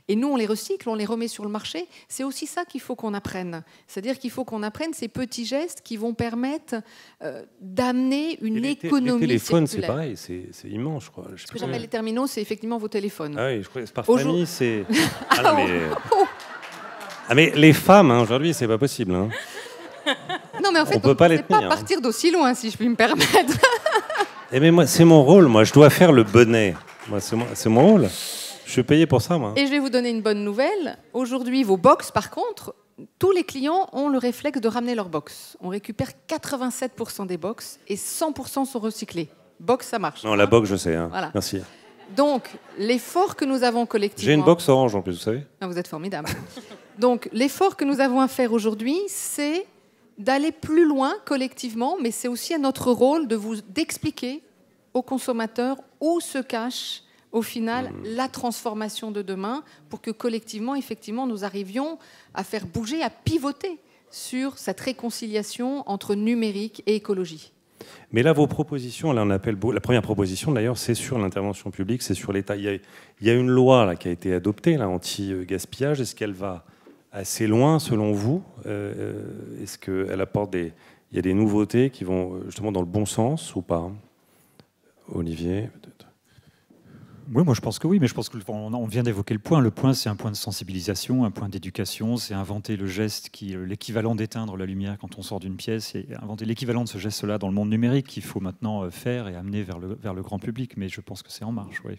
Et nous, on les recycle, on les remet sur le marché. C'est aussi ça qu'il faut qu'on apprenne. C'est-à-dire qu'il faut qu'on apprenne ces petits gestes qui vont permettre d'amener une économie. Les téléphones, c'est pareil, c'est immense, je crois. Ce que j'appelle les terminaux, c'est effectivement vos téléphones. Ah oui, je crois que c'est par famille, c'est... Ah mais les femmes, aujourd'hui, c'est pas possible. Non, mais en fait, on ne peut pas partir d'aussi loin, si je puis me permettre. Mais moi, c'est mon rôle, moi. Je dois faire le bonnet. Moi, c'est mon rôle. Je suis payé pour ça, moi. Et je vais vous donner une bonne nouvelle. Aujourd'hui, vos box, par contre, tous les clients ont le réflexe de ramener leur box. On récupère 87% des box et 100% sont recyclés. Box, ça marche. Non, la box, je sais. Voilà. Merci. Donc, l'effort que nous avons collectivement... J'ai une box Orange, en plus, vous savez. Vous êtes formidable. Donc, l'effort que nous avons à faire aujourd'hui, c'est d'aller plus loin collectivement, mais c'est aussi à notre rôle d'expliquer aux consommateurs où se cache, au final, la transformation de demain, pour que collectivement, effectivement, nous arrivions à faire bouger, à pivoter sur cette réconciliation entre numérique et écologie. Mais là, vos propositions, là, on appelle la première proposition, d'ailleurs, c'est sur l'intervention publique, c'est sur l'État. Il y a une loi là, qui a été adoptée, là, anti-gaspillage. Est-ce qu'elle va assez loin, selon vous? Est-ce qu'elle apporte il y a des nouveautés qui vont justement dans le bon sens ou pas? Olivier, peut-être. Oui, moi je pense que oui, mais je pense qu'on vient d'évoquer le point. Le point, c'est un point de sensibilisation, un point d'éducation, c'est inventer le geste qui l'équivalent d'éteindre la lumière quand on sort d'une pièce, et inventer l'équivalent de ce geste-là dans le monde numérique qu'il faut maintenant faire et amener vers le grand public. Mais je pense que c'est en marche, oui.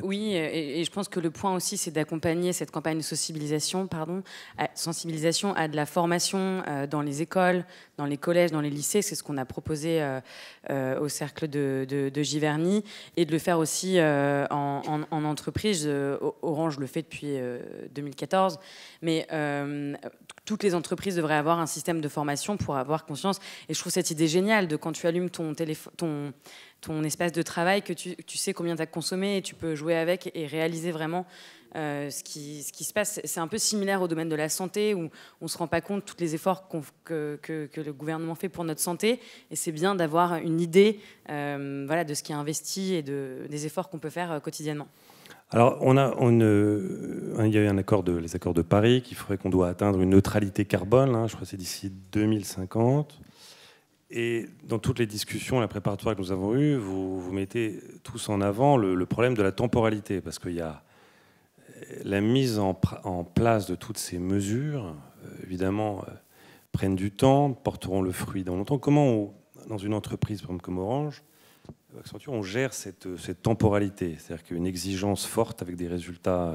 Oui, et je pense que le point aussi, c'est d'accompagner cette campagne de sensibilisation, à de la formation dans les écoles, dans les collèges, dans les lycées. C'est ce qu'on a proposé au cercle de Giverny, et de le faire aussi en entreprise. Orange le fait depuis 2014, mais toutes les entreprises devraient avoir un système de formation pour avoir conscience. Et je trouve cette idée géniale de quand tu allumes ton espace de travail, que tu sais combien tu as consommé et tu peux jouer avec et réaliser vraiment ce qui se passe. C'est un peu similaire au domaine de la santé, où on ne se rend pas compte de tous les efforts que le gouvernement fait pour notre santé. Et c'est bien d'avoir une idée de ce qui est investi et des efforts qu'on peut faire quotidiennement. Alors, il y a eu les accords de Paris qui ferait qu'on doit atteindre une neutralité carbone, je crois que c'est d'ici 2050. Et dans toutes les discussions, la préparatoire que nous avons eues, vous mettez tous en avant le problème de la temporalité, parce qu'il y a la mise en place de toutes ces mesures, évidemment, prennent du temps, porteront le fruit dans longtemps. Comment, dans une entreprise comme Orange, Accenture, on gère cette temporalité? C'est-à-dire qu'il y a une exigence forte avec des résultats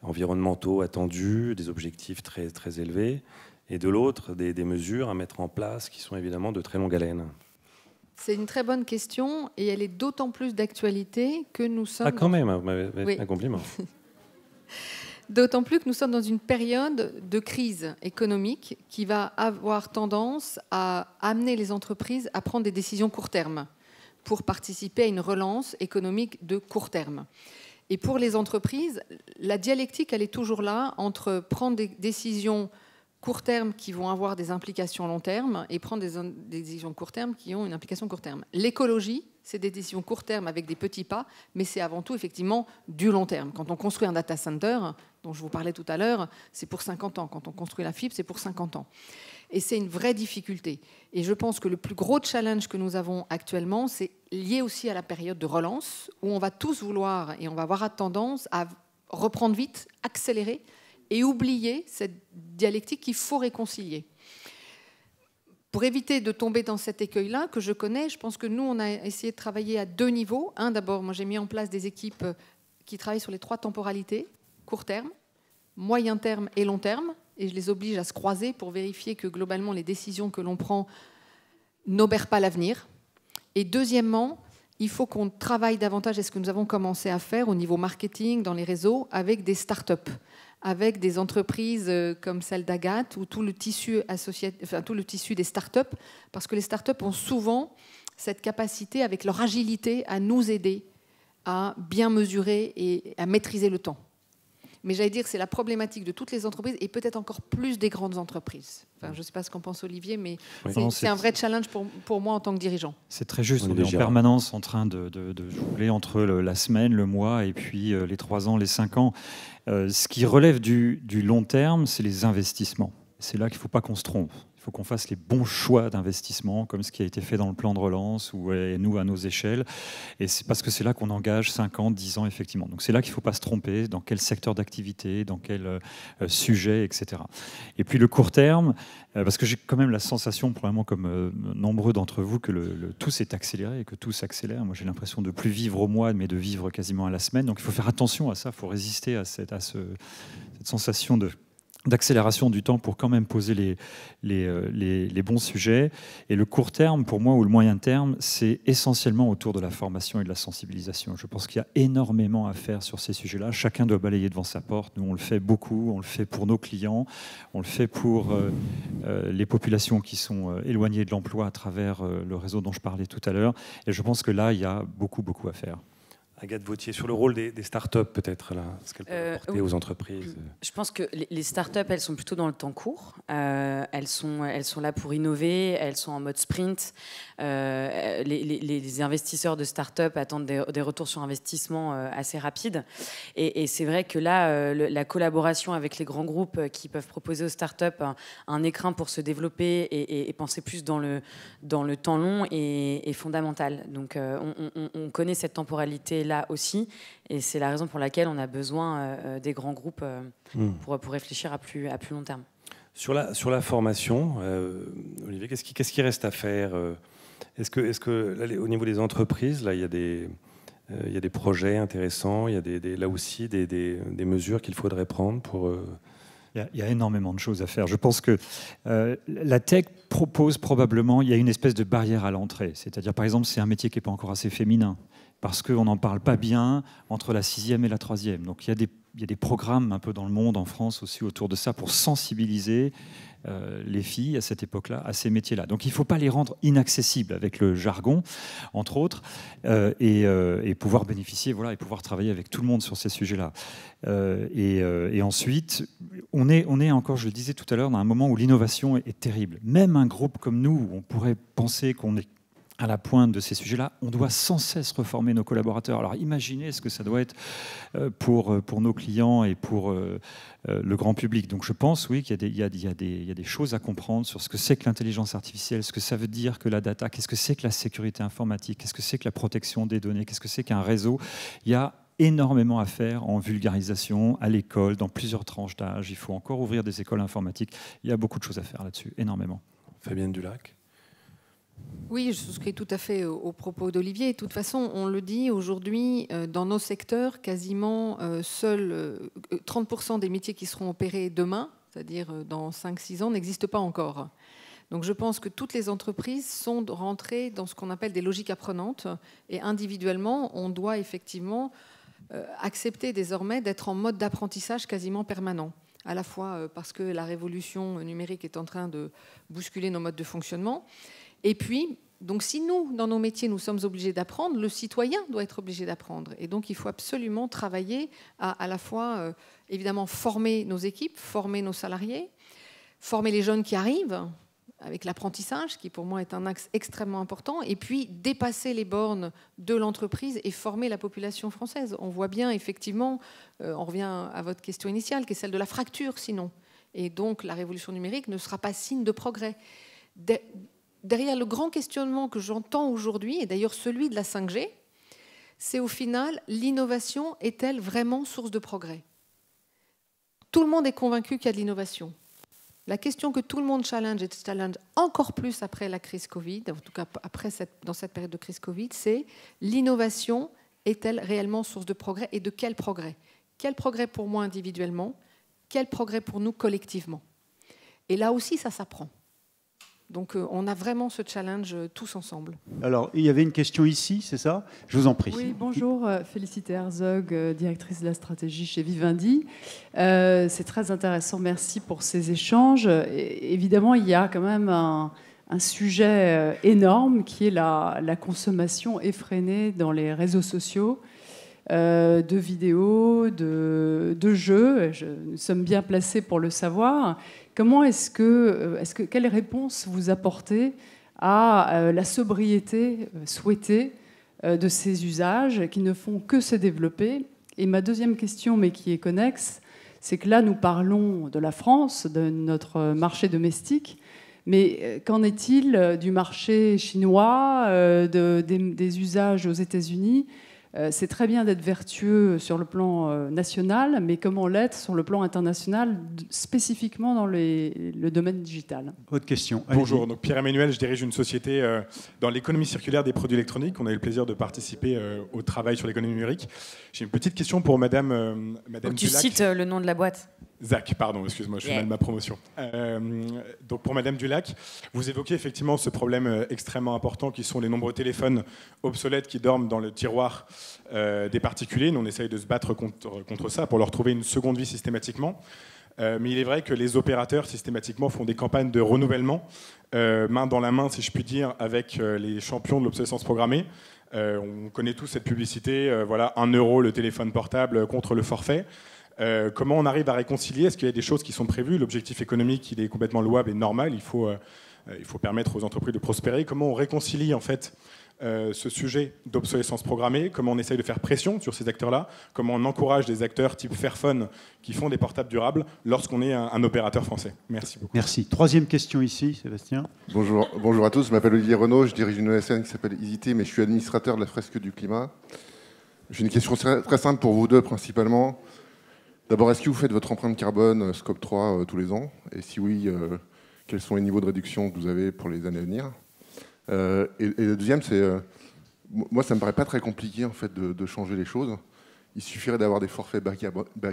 environnementaux attendus, des objectifs très, très élevés, et de l'autre, des mesures à mettre en place qui sont évidemment de très longue haleine. C'est une très bonne question et elle est d'autant plus d'actualité que nous sommes... Ah, quand même, vous m'avez fait un compliment. D'autant plus que nous sommes dans une période de crise économique qui va avoir tendance à amener les entreprises à prendre des décisions court terme pour participer à une relance économique de court terme. Et pour les entreprises, la dialectique, elle est toujours là entre prendre des décisions court terme qui vont avoir des implications long terme et prendre des décisions court terme qui ont une implication court terme. L'écologie, c'est des décisions court terme avec des petits pas, mais c'est avant tout effectivement du long terme. Quand on construit un data center, dont je vous parlais tout à l'heure, c'est pour 50 ans. Quand on construit la fibre, c'est pour 50 ans. Et c'est une vraie difficulté. Et je pense que le plus gros challenge que nous avons actuellement, c'est lié aussi à la période de relance, où on va tous vouloir, et on va avoir tendance à reprendre vite, accélérer, et oublier cette dialectique qu'il faut réconcilier. Pour éviter de tomber dans cet écueil-là, que je connais, je pense que nous, on a essayé de travailler à 2 niveaux. D'abord, moi, j'ai mis en place des équipes qui travaillent sur les 3 temporalités, court terme, moyen terme et long terme, et je les oblige à se croiser pour vérifier que, globalement, les décisions que l'on prend n'obèrent pas l'avenir. Et deuxièmement, il faut qu'on travaille davantage, et ce que nous avons commencé à faire au niveau marketing, dans les réseaux, avec des start-up, avec des entreprises comme celle d'Agathe, ou tout le tissu des start-up, parce que les start-up ont souvent cette capacité, avec leur agilité, à nous aider à bien mesurer et à maîtriser le temps. Mais j'allais dire que c'est la problématique de toutes les entreprises et peut-être encore plus des grandes entreprises. Enfin, je ne sais pas ce qu'en pense Olivier, mais oui, c'est un vrai challenge pour moi en tant que dirigeant. C'est très juste. On est en permanence en train de jouer entre la semaine, le mois et puis les 3 ans, les 5 ans. Ce qui relève du long terme, c'est les investissements. C'est là qu'il ne faut pas qu'on se trompe. Il faut qu'on fasse les bons choix d'investissement, comme ce qui a été fait dans le plan de relance, ou nous, à nos échelles. Et c'est parce que c'est là qu'on engage 5 ans, 10 ans, effectivement. Donc c'est là qu'il ne faut pas se tromper, dans quel secteur d'activité, dans quel sujet, etc. Et puis le court terme, parce que j'ai quand même la sensation, probablement comme nombreux d'entre vous, que tout s'est accéléré et que tout s'accélère. Moi, j'ai l'impression de ne plus vivre au mois, mais de vivre quasiment à la semaine. Donc il faut faire attention à ça, il faut résister à cette sensation d'accélération du temps pour quand même poser les bons sujets. Et le court terme, pour moi, ou le moyen terme, c'est essentiellement autour de la formation et de la sensibilisation. Je pense qu'il y a énormément à faire sur ces sujets-là. Chacun doit balayer devant sa porte. Nous, on le fait beaucoup. On le fait pour nos clients. On le fait pour les populations qui sont éloignées de l'emploi à travers le réseau dont je parlais tout à l'heure. Et je pense que là, il y a beaucoup, beaucoup à faire. Agathe Vauthier, sur le rôle des startups, peut-être, là, ce qu'elles peuvent apporter aux entreprises. Je pense que les startups, elles sont plutôt dans le temps court. Elles sont là pour innover, elles sont en mode sprint. Les investisseurs de startups attendent des retours sur investissement assez rapides. Et c'est vrai que là, la collaboration avec les grands groupes qui peuvent proposer aux startups un écrin pour se développer et penser plus dans le temps long est fondamentale. Donc, on connaît cette temporalité là aussi, et c'est la raison pour laquelle on a besoin des grands groupes pour réfléchir à plus long terme. Sur la formation, Olivier, qu'est-ce qui reste à faire? Est-ce que là, au niveau des entreprises, là, il y a des projets intéressants, il y a là aussi des mesures qu'il faudrait prendre pour... Il y a énormément de choses à faire. Je pense que la tech propose probablement, il y a une espèce de barrière à l'entrée. C'est-à-dire, par exemple, c'est un métier qui n'est pas encore assez féminin, parce qu'on n'en parle pas bien entre la 6e et la 3e. Donc il y a des programmes un peu dans le monde, en France aussi, autour de ça, pour sensibiliser les filles à cette époque-là, à ces métiers-là. Donc il ne faut pas les rendre inaccessibles avec le jargon, entre autres, et pouvoir bénéficier, voilà, et pouvoir travailler avec tout le monde sur ces sujets-là. Et ensuite, on est encore, je le disais tout à l'heure, dans un moment où l'innovation est terrible. Même un groupe comme nous, on pourrait penser qu'on est à la pointe de ces sujets-là, on doit sans cesse reformer nos collaborateurs. Alors imaginez ce que ça doit être pour nos clients et pour le grand public. Donc je pense, oui, qu'il y a des choses à comprendre sur ce que c'est que l'intelligence artificielle, ce que ça veut dire que la data, qu'est-ce que c'est que la sécurité informatique, qu'est-ce que c'est que la protection des données, qu'est-ce que c'est qu'un réseau. Il y a énormément à faire en vulgarisation, à l'école, dans plusieurs tranches d'âge. Il faut encore ouvrir des écoles informatiques. Il y a beaucoup de choses à faire là-dessus, énormément. Fabienne Dulac. Oui, je souscris tout à fait aux propos d'Olivier. De toute façon, on le dit aujourd'hui, dans nos secteurs, quasiment seuls 30% des métiers qui seront opérés demain, c'est-à-dire dans 5-6 ans, n'existent pas encore. Donc je pense que toutes les entreprises sont rentrées dans ce qu'on appelle des logiques apprenantes, et individuellement, on doit effectivement accepter désormais d'être en mode d'apprentissage quasiment permanent, à la fois parce que la révolution numérique est en train de bousculer nos modes de fonctionnement, et puis, donc si nous, dans nos métiers, nous sommes obligés d'apprendre, le citoyen doit être obligé d'apprendre. Et donc il faut absolument travailler à la fois, évidemment, former nos équipes, former nos salariés, former les jeunes qui arrivent, avec l'apprentissage, qui pour moi est un axe extrêmement important, et puis dépasser les bornes de l'entreprise et former la population française. On voit bien, effectivement, on revient à votre question initiale, qui est celle de la fracture, sinon. Et donc, la révolution numérique ne sera pas signe de progrès. Derrière le grand questionnement que j'entends aujourd'hui, et d'ailleurs celui de la 5G, c'est au final, l'innovation est-elle vraiment source de progrès? Tout le monde est convaincu qu'il y a de l'innovation. La question que tout le monde challenge et challenge encore plus après la crise Covid, en tout cas dans cette période de crise Covid, c'est l'innovation est-elle réellement source de progrès et de quel progrès? Quel progrès pour moi individuellement? Quel progrès pour nous collectivement? Et là aussi, ça s'apprend. Donc on a vraiment ce challenge tous ensemble. Alors, il y avait une question ici, c'est ça? Je vous en prie. Oui, bonjour, Félicité Herzog, directrice de la stratégie chez Vivendi. C'est très intéressant, merci pour ces échanges. Et évidemment, il y a quand même un sujet énorme qui est la consommation effrénée dans les réseaux sociaux, de vidéos, de jeux. Nous sommes bien placés pour le savoir. Comment quelle réponse vous apportez à la sobriété souhaitée de ces usages qui ne font que se développer? Et ma deuxième question, mais qui est connexe, c'est que là, nous parlons de la France, de notre marché domestique, mais qu'en est-il du marché chinois, des usages aux États-Unis? C'est très bien d'être vertueux sur le plan national, mais comment l'être sur le plan international, spécifiquement dans le domaine digital? Votre question. Bonjour, donc Pierre-Emmanuel, je dirige une société dans l'économie circulaire des produits électroniques. On a eu le plaisir de participer au travail sur l'économie numérique. J'ai une petite question pour Madame tu Dulac. cites le nom de la boîte. Zach, pardon, excuse-moi, je fais mal ma promotion. Donc pour Madame Dulac, vous évoquez effectivement ce problème extrêmement important qui sont les nombreux téléphones obsolètes qui dorment dans le tiroir des particuliers. Nous, on essaye de se battre contre ça pour leur trouver une seconde vie systématiquement. Mais il est vrai que les opérateurs systématiquement font des campagnes de renouvellement, main dans la main, si je puis dire, avec les champions de l'obsolescence programmée. On connaît tous cette publicité, voilà, 1 € le téléphone portable contre le forfait. Comment on arrive à réconcilier? Est-ce qu'il y a des choses qui sont prévues? L'objectif économique, il est complètement louable et normal. Il faut permettre aux entreprises de prospérer. Comment on réconcilie en fait ce sujet d'obsolescence programmée? Comment on essaye de faire pression sur ces acteurs-là? Comment on encourage des acteurs type Fairphone qui font des portables durables lorsqu'on est un opérateur français? Merci beaucoup. Merci. Troisième question ici, Sébastien. Bonjour à tous, je m'appelle Olivier Renaud, je dirige une ESN qui s'appelle EasyT, mais je suis administrateur de la fresque du climat. J'ai une question très simple pour vous deux principalement. D'abord, est-ce que vous faites votre empreinte carbone Scope 3 tous les ans? Et si oui, quels sont les niveaux de réduction que vous avez pour les années à venir? Et le deuxième, c'est... moi, ça ne me paraît pas très compliqué en fait, de changer les choses. Il suffirait d'avoir des forfaits bas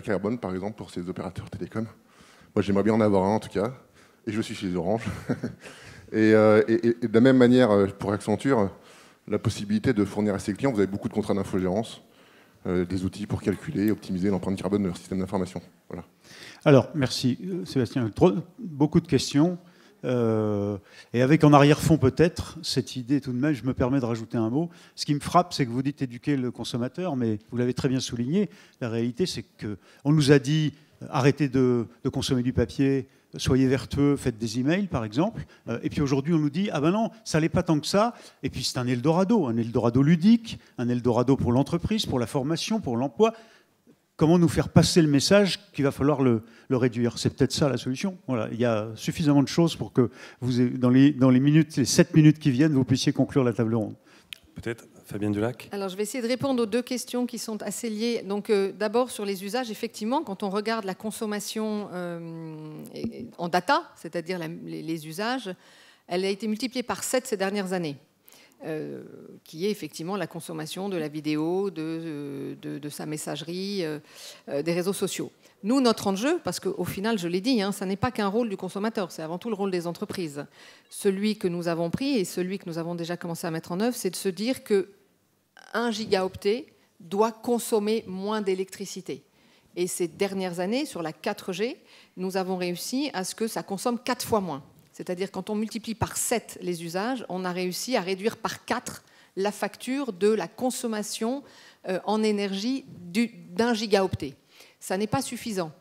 carbone, par exemple, pour ces opérateurs télécoms. Moi, j'aimerais bien en avoir un, en tout cas. Et je suis chez Orange. et de la même manière, pour Accenture, la possibilité de fournir à ses clients, vous avez beaucoup de contrats d'infogérance, des outils pour calculer et optimiser l'empreinte carbone de leur système d'information. Voilà. Alors, merci Sébastien. Beaucoup de questions. Et avec en arrière-fond peut-être cette idée tout de même, je me permets de rajouter un mot. Ce qui me frappe, c'est que vous dites éduquer le consommateur, mais vous l'avez très bien souligné. La réalité, c'est qu'on nous a dit arrêtez de consommer du papier, soyez vertueux, faites des emails par exemple. Et puis aujourd'hui, on nous dit ah ben non, ça l'est pas tant que ça. Et puis c'est un Eldorado ludique, un Eldorado pour l'entreprise, pour la formation, pour l'emploi. Comment nous faire passer le message qu'il va falloir le réduire? C'est peut-être ça la solution. Voilà, il y a suffisamment de choses pour que vous, dans les 7 minutes qui viennent, vous puissiez conclure la table ronde. Peut-être Fabienne Dulac. Alors, je vais essayer de répondre aux deux questions qui sont assez liées. Donc, d'abord, sur les usages, effectivement, quand on regarde la consommation en data, c'est-à-dire les usages, elle a été multipliée par 7 ces dernières années. qui est effectivement la consommation de la vidéo, de sa messagerie, des réseaux sociaux. Nous, notre enjeu, parce qu'au final, je l'ai dit, ça n'est pas qu'un rôle du consommateur, c'est avant tout le rôle des entreprises. Celui que nous avons pris et celui que nous avons déjà commencé à mettre en œuvre, c'est de se dire que 1 gigaoctet doit consommer moins d'électricité. Et ces dernières années, sur la 4G, nous avons réussi à ce que ça consomme 4 fois moins. C'est-à-dire quand on multiplie par 7 les usages, on a réussi à réduire par 4 la facture de la consommation en énergie d'1 gigaoctet. Ça n'est pas suffisant.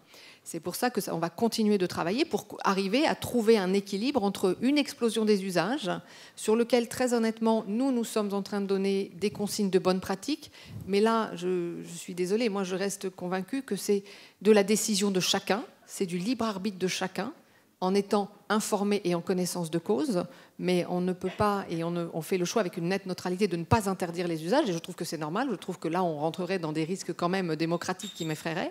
C'est pour ça qu'on va continuer de travailler pour arriver à trouver un équilibre entre une explosion des usages, sur lequel, très honnêtement, nous sommes en train de donner des consignes de bonne pratique. Mais là, je suis désolée, moi je reste convaincue que c'est de la décision de chacun, c'est du libre arbitre de chacun, en étant informé et en connaissance de cause, mais on ne peut pas, et on fait le choix avec une nette neutralité de ne pas interdire les usages, et je trouve que c'est normal, je trouve que là on rentrerait dans des risques quand même démocratiques qui m'effraieraient.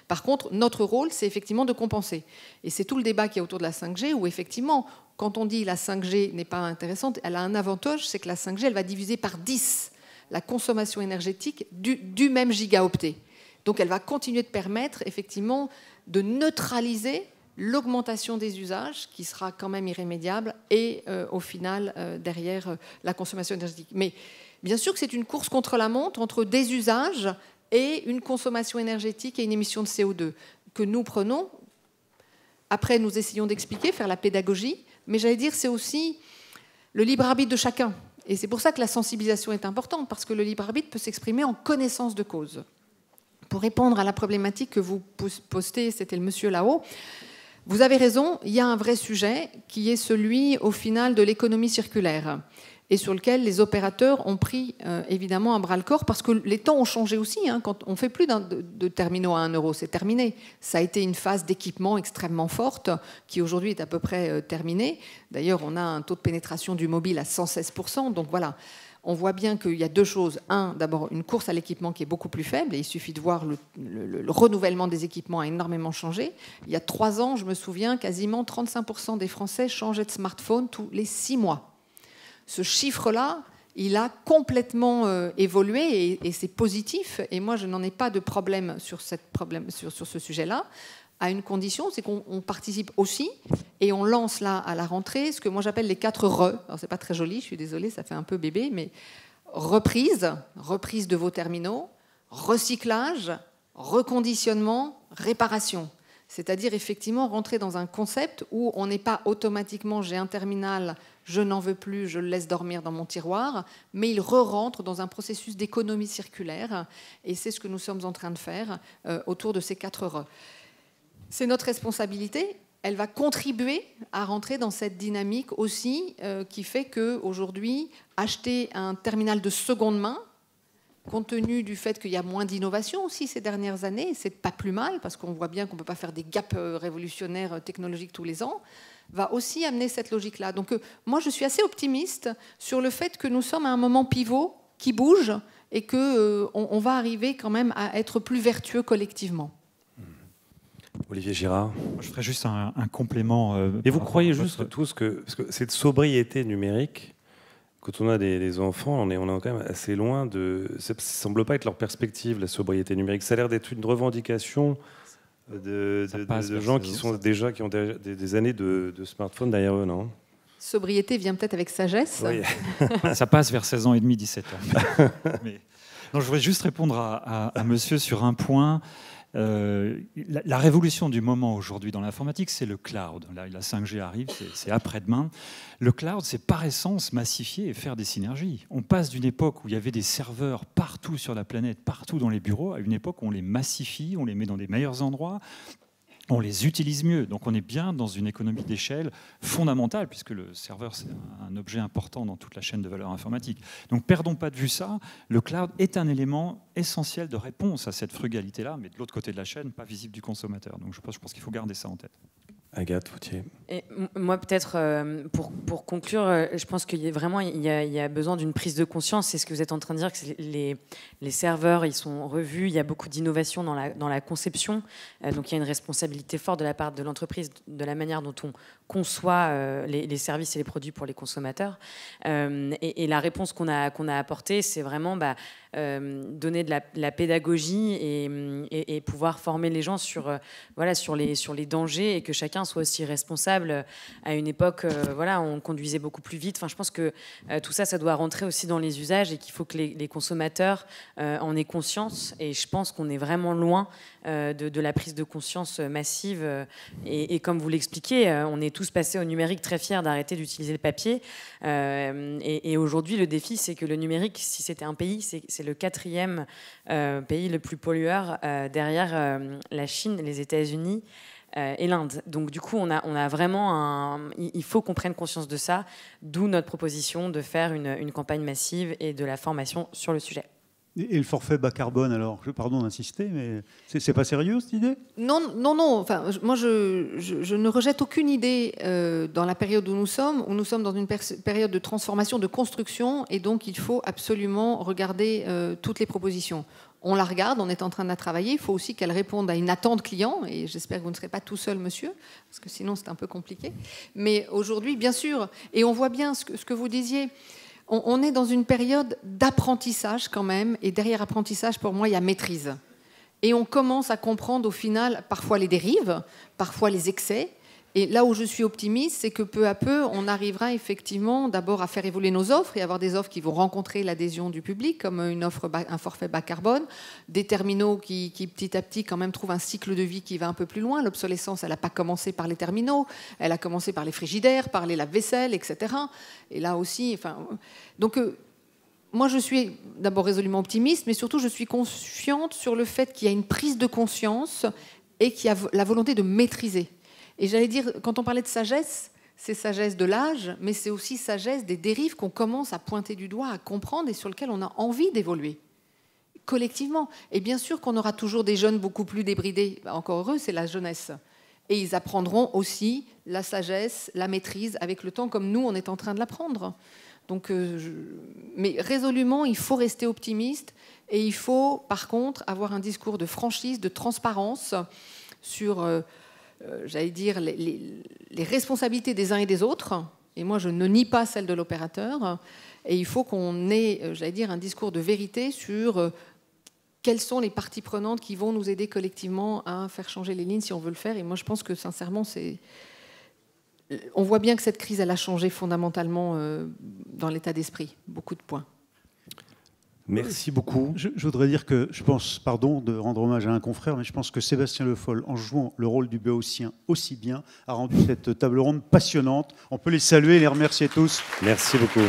Par contre, notre rôle, c'est effectivement de compenser. Et c'est tout le débat qui est autour de la 5G, où effectivement, quand on dit la 5G n'est pas intéressante, elle a un avantage, c'est que la 5G, elle va diviser par 10 la consommation énergétique du même gigaoctet. Donc elle va continuer de permettre effectivement de neutraliser l'augmentation des usages, qui sera quand même irrémédiable, et au final, derrière, la consommation énergétique. Mais bien sûr que c'est une course contre la montre entre des usages et une consommation énergétique et une émission de CO2 que nous prenons. Après, nous essayons d'expliquer, faire la pédagogie, mais j'allais dire, c'est aussi le libre arbitre de chacun. Et c'est pour ça que la sensibilisation est importante, parce que le libre arbitre peut s'exprimer en connaissance de cause. Pour répondre à la problématique que vous postez, c'était le monsieur là-haut, vous avez raison, il y a un vrai sujet qui est celui, au final, de l'économie circulaire et sur lequel les opérateurs ont pris évidemment un bras-le-corps parce que les temps ont changé aussi. Quand on ne fait plus de terminaux à 1 euro, c'est terminé. Ça a été une phase d'équipement extrêmement forte qui aujourd'hui est à peu près terminée. D'ailleurs, on a un taux de pénétration du mobile à 116%. Donc voilà. On voit bien qu'il y a 2 choses. D'abord, une course à l'équipement qui est beaucoup plus faible. Et il suffit de voir le renouvellement des équipements a énormément changé. Il y a 3 ans, je me souviens, quasiment 35% des Français changeaient de smartphone tous les 6 mois. Ce chiffre-là, il a complètement évolué et c'est positif. Et moi, je n'en ai pas de problème sur ce sujet-là. À une condition, c'est qu'on participe aussi et on lance là à la rentrée ce que moi j'appelle les 4 RE. Alors c'est pas très joli, je suis désolée, ça fait un peu bébé, mais reprise de vos terminaux, recyclage, reconditionnement, réparation. C'est-à-dire effectivement rentrer dans un concept où on n'est pas automatiquement j'ai un terminal, je n'en veux plus, je le laisse dormir dans mon tiroir, mais il re-rentre dans un processus d'économie circulaire et c'est ce que nous sommes en train de faire autour de ces 4 RE. C'est notre responsabilité. Elle va contribuer à rentrer dans cette dynamique aussi qui fait qu'aujourd'hui, acheter un terminal de seconde main, compte tenu du fait qu'il y a moins d'innovation aussi ces dernières années, c'est pas plus mal parce qu'on voit bien qu'on ne peut pas faire des gaps révolutionnaires technologiques tous les ans, va aussi amener cette logique-là. Donc moi, je suis assez optimiste sur le fait que nous sommes à un moment pivot qui bouge et qu'on va arriver quand même à être plus vertueux collectivement. Olivier Girard. Je ferais juste un complément. Et vous croyez juste tous que, parce que cette sobriété numérique, quand on a des enfants, on est quand même assez loin de... Ça ne semble pas être leur perspective, la sobriété numérique. Ça a l'air d'être une revendication de gens qui ont des années de smartphone derrière eux, non ? Sobriété vient peut-être avec sagesse. Oui. Ça passe vers 16 ans et demi, 17 ans. Mais... Non, je voudrais juste répondre à monsieur sur un point. La révolution du moment aujourd'hui dans l'informatique, c'est le cloud. Là, la 5G arrive, c'est après-demain. Le cloud, c'est par essence massifier et faire des synergies. On passe d'une époque où il y avait des serveurs partout sur la planète, partout dans les bureaux, à une époque où on les massifie, on les met dans des meilleurs endroits, on les utilise mieux. Donc on est bien dans une économie d'échelle fondamentale, puisque le serveur, c'est un objet important dans toute la chaîne de valeur informatique. Donc perdons pas de vue ça. Le cloud est un élément essentiel de réponse à cette frugalité-là, mais de l'autre côté de la chaîne, pas visible du consommateur. Donc je pense qu'il faut garder ça en tête. Agathe Vautier. Et moi, peut-être, pour conclure, je pense qu'il y a besoin d'une prise de conscience. C'est ce que vous êtes en train de dire, que les serveurs, ils sont revus. Il y a beaucoup d'innovation dans la conception. Donc, il y a une responsabilité forte de la part de l'entreprise, de la manière dont on conçoit les services et les produits pour les consommateurs. Et la réponse qu'on a apportée, c'est vraiment donner de la pédagogie et pouvoir former les gens sur les dangers, et que chacun soit aussi responsable. À une époque, on conduisait beaucoup plus vite. Enfin, je pense que tout ça, ça doit rentrer aussi dans les usages, et qu'il faut que les consommateurs en aient conscience. Et je pense qu'on est vraiment loin de la prise de conscience massive. Et comme vous l'expliquez, on est tous passés au numérique, très fiers d'arrêter d'utiliser le papier. Et aujourd'hui, le défi, c'est que le numérique, si c'était un pays, c'est le 4e pays le plus pollueur, derrière la Chine, les États-Unis et l'Inde. Donc du coup, on a vraiment il faut qu'on prenne conscience de ça, d'où notre proposition de faire une campagne massive et de la formation sur le sujet. Et le forfait bas carbone, alors, pardon d'insister, mais c'est pas sérieux cette idée ? Non. Enfin, moi, je ne rejette aucune idée dans la période où nous sommes. Où nous sommes dans une période de transformation, de construction, et donc il faut absolument regarder toutes les propositions. On la regarde, on est en train de la travailler. Il faut aussi qu'elle réponde à une attente client. Et j'espère que vous ne serez pas tout seul, monsieur, parce que sinon c'est un peu compliqué. Mais aujourd'hui, bien sûr, et on voit bien ce que vous disiez, on est dans une période d'apprentissage quand même. Et derrière apprentissage, pour moi, il y a maîtrise. Et on commence à comprendre au final parfois les dérives, parfois les excès. Et là où je suis optimiste, c'est que peu à peu, on arrivera effectivement d'abord à faire évoluer nos offres et avoir des offres qui vont rencontrer l'adhésion du public, comme un forfait bas carbone, des terminaux qui petit à petit quand même trouvent un cycle de vie qui va un peu plus loin. L'obsolescence, elle n'a pas commencé par les terminaux, elle a commencé par les frigidaires, par les lave-vaisselle, etc. Et là aussi, donc moi je suis d'abord résolument optimiste, mais surtout je suis confiante sur le fait qu'il y a une prise de conscience et qu'il y a la volonté de maîtriser. Et j'allais dire, quand on parlait de sagesse, c'est sagesse de l'âge, mais c'est aussi sagesse des dérives qu'on commence à pointer du doigt, à comprendre et sur lesquelles on a envie d'évoluer collectivement. Et bien sûr qu'on aura toujours des jeunes beaucoup plus débridés. Encore heureux, c'est la jeunesse. Et ils apprendront aussi la sagesse, la maîtrise avec le temps, comme nous, on est en train de l'apprendre. Donc, mais résolument, il faut rester optimiste et il faut, par contre, avoir un discours de franchise, de transparence sur... j'allais dire, les responsabilités des uns et des autres. Et moi, je ne nie pas celle de l'opérateur. Et il faut qu'on ait, j'allais dire, un discours de vérité sur quelles sont les parties prenantes qui vont nous aider collectivement à faire changer les lignes si on veut le faire. Et moi, je pense que, sincèrement, on voit bien que cette crise, elle a changé fondamentalement dans l'état d'esprit. Beaucoup de points. Merci beaucoup. Je voudrais dire que je pense, pardon de rendre hommage à un confrère, mais je pense que Sébastien Le Foll, en jouant le rôle du Béotien aussi bien, a rendu cette table ronde passionnante. On peut les saluer et les remercier tous. Merci beaucoup.